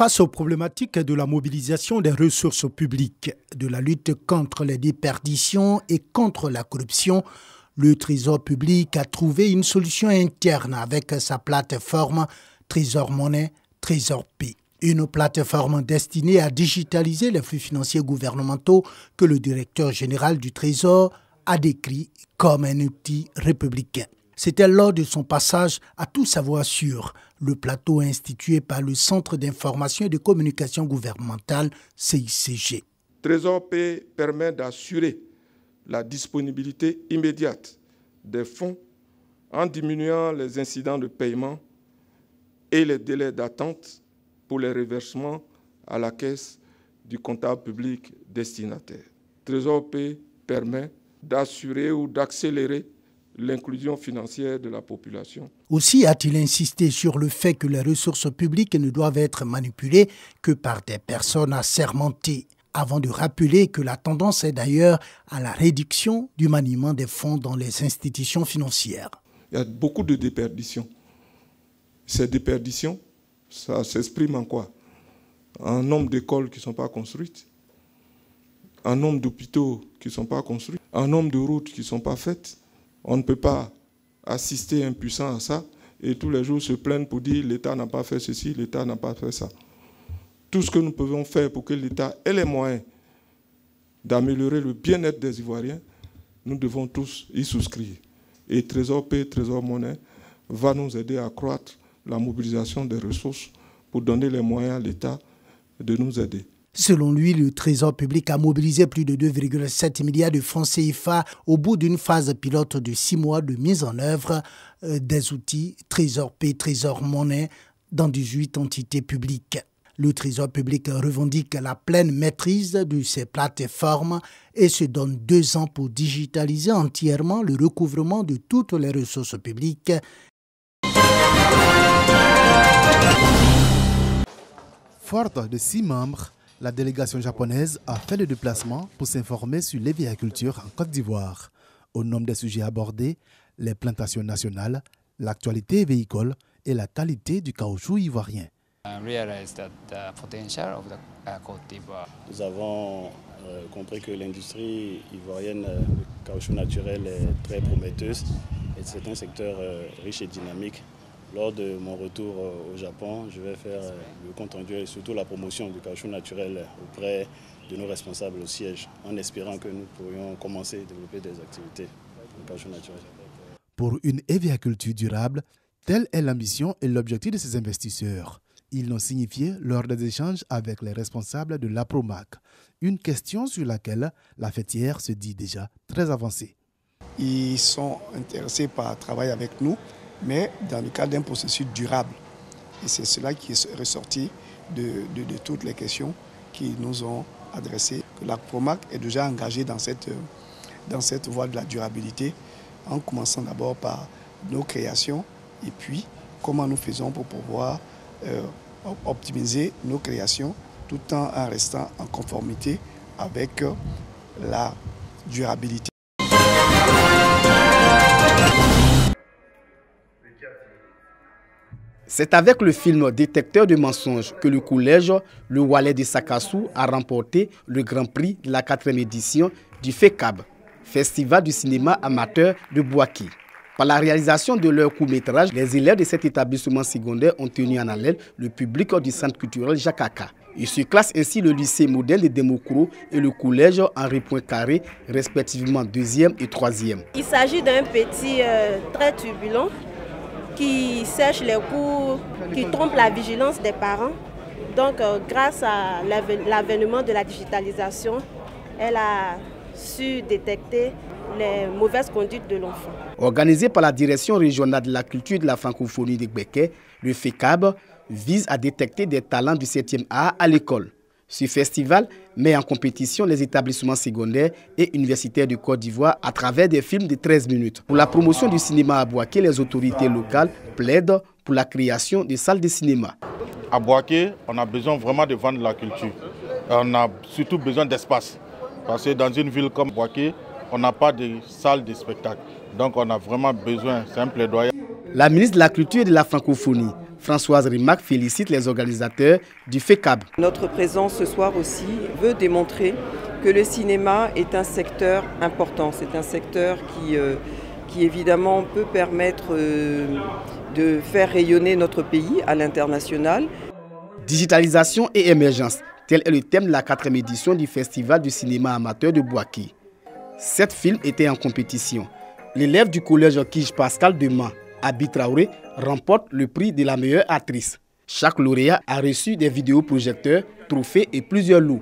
Face aux problématiques de la mobilisation des ressources publiques, de la lutte contre les déperditions et contre la corruption, le Trésor public a trouvé une solution interne avec sa plateforme Trésor Monnaie, Trésor P. Une plateforme destinée à digitaliser les flux financiers gouvernementaux que le directeur général du Trésor a décrit comme un outil républicain. C'était lors de son passage à Tout savoir sur le plateau institué par le Centre d'information et de communication gouvernementale CICG. Trésor P permet d'assurer la disponibilité immédiate des fonds en diminuant les incidents de paiement et les délais d'attente pour les reversements à la caisse du comptable public destinataire. Trésor P permet d'assurer ou d'accélérer l'inclusion financière de la population. Aussi a-t-il insisté sur le fait que les ressources publiques ne doivent être manipulées que par des personnes assermentées, avant de rappeler que la tendance est d'ailleurs à la réduction du maniement des fonds dans les institutions financières. Il y a beaucoup de déperditions. Ces déperditions, ça s'exprime en quoi? En nombre d'écoles qui ne sont pas construites, en nombre d'hôpitaux qui ne sont pas construits, en nombre de routes qui ne sont pas faites. On ne peut pas assister impuissant à ça et tous les jours se plaindre pour dire l'État n'a pas fait ceci, l'État n'a pas fait ça. Tout ce que nous pouvons faire pour que l'État ait les moyens d'améliorer le bien-être des Ivoiriens, nous devons tous y souscrire. Et Trésor P, Trésor Monnaie va nous aider à accroître la mobilisation des ressources pour donner les moyens à l'État de nous aider. Selon lui, le Trésor public a mobilisé plus de 2,7 milliards de francs CFA au bout d'une phase pilote de 6 mois de mise en œuvre des outils Trésor P, Trésor Monnaie dans 18 entités publiques. Le Trésor public revendique la pleine maîtrise de ces plateformes et se donne 2 ans pour digitaliser entièrement le recouvrement de toutes les ressources publiques. Forte de 6 membres, la délégation japonaise a fait le déplacement pour s'informer sur l'éviaculture en Côte d'Ivoire. Au nom des sujets abordés, les plantations nationales, l'actualité véhicole et la qualité du caoutchouc ivoirien. Nous avons compris que l'industrie ivoirienne du caoutchouc naturel est très prometteuse et c'est un secteur riche et dynamique. Lors de mon retour au Japon, je vais faire le compte rendu et surtout la promotion du caoutchouc naturel auprès de nos responsables au siège, en espérant que nous pourrions commencer à développer des activités de caoutchouc naturel. Pour une éviaculture durable, telle est l'ambition et l'objectif de ces investisseurs. Ils l'ont signifié lors des échanges avec les responsables de l'APROMAC, une question sur laquelle la fêtière se dit déjà très avancée. Ils sont intéressés par travailler avec nous, mais dans le cadre d'un processus durable. Et c'est cela qui est ressorti de toutes les questions qu'ils nous ont adressées. La PROMAC est déjà engagée dans cette voie de la durabilité, en commençant d'abord par nos créations et puis comment nous faisons pour pouvoir optimiser nos créations tout en restant en conformité avec la durabilité. C'est avec le film Détecteur de mensonges que le collège Le Wallet de Sakassou a remporté le Grand Prix de la 4e édition du FECAB, Festival du cinéma amateur de Bouaké. Par la réalisation de leur court-métrage, les élèves de cet établissement secondaire ont tenu en haleine le public du centre culturel Jakaka. Ils se classent ainsi le lycée modèle de Demokro et le collège Henri Poincaré, respectivement 2e et 3e. Il s'agit d'un petit très turbulent qui sèche les cours, qui trompe la vigilance des parents. Donc, grâce à l'avènement de la digitalisation, elle a su détecter les mauvaises conduites de l'enfant. Organisé par la Direction régionale de la culture et de la francophonie de Gbeke, le FECAB vise à détecter des talents du 7e art à l'école. Ce festival met en compétition les établissements secondaires et universitaires de Côte d'Ivoire à travers des films de 13 minutes. Pour la promotion du cinéma à Bouaké, les autorités locales plaident pour la création de salles de cinéma. À Bouaké, on a besoin vraiment de vendre la culture. On a surtout besoin d'espace. Parce que dans une ville comme Bouaké, on n'a pas de salle de spectacle. Donc on a vraiment besoin, c'est un plaidoyer. La ministre de la Culture et de la Francophonie, Françoise Rimac félicite les organisateurs du FECAB. Notre présence ce soir aussi veut démontrer que le cinéma est un secteur important. C'est un secteur qui évidemment peut permettre de faire rayonner notre pays à l'international. Digitalisation et émergence, tel est le thème de la 4e édition du Festival du cinéma amateur de Bouaké. 7 films étaient en compétition. L'élève du collège Kij Pascal de Mans, Abi Traoré, remporte le prix de la meilleure actrice. Chaque lauréat a reçu des vidéoprojecteurs, trophées et plusieurs lots.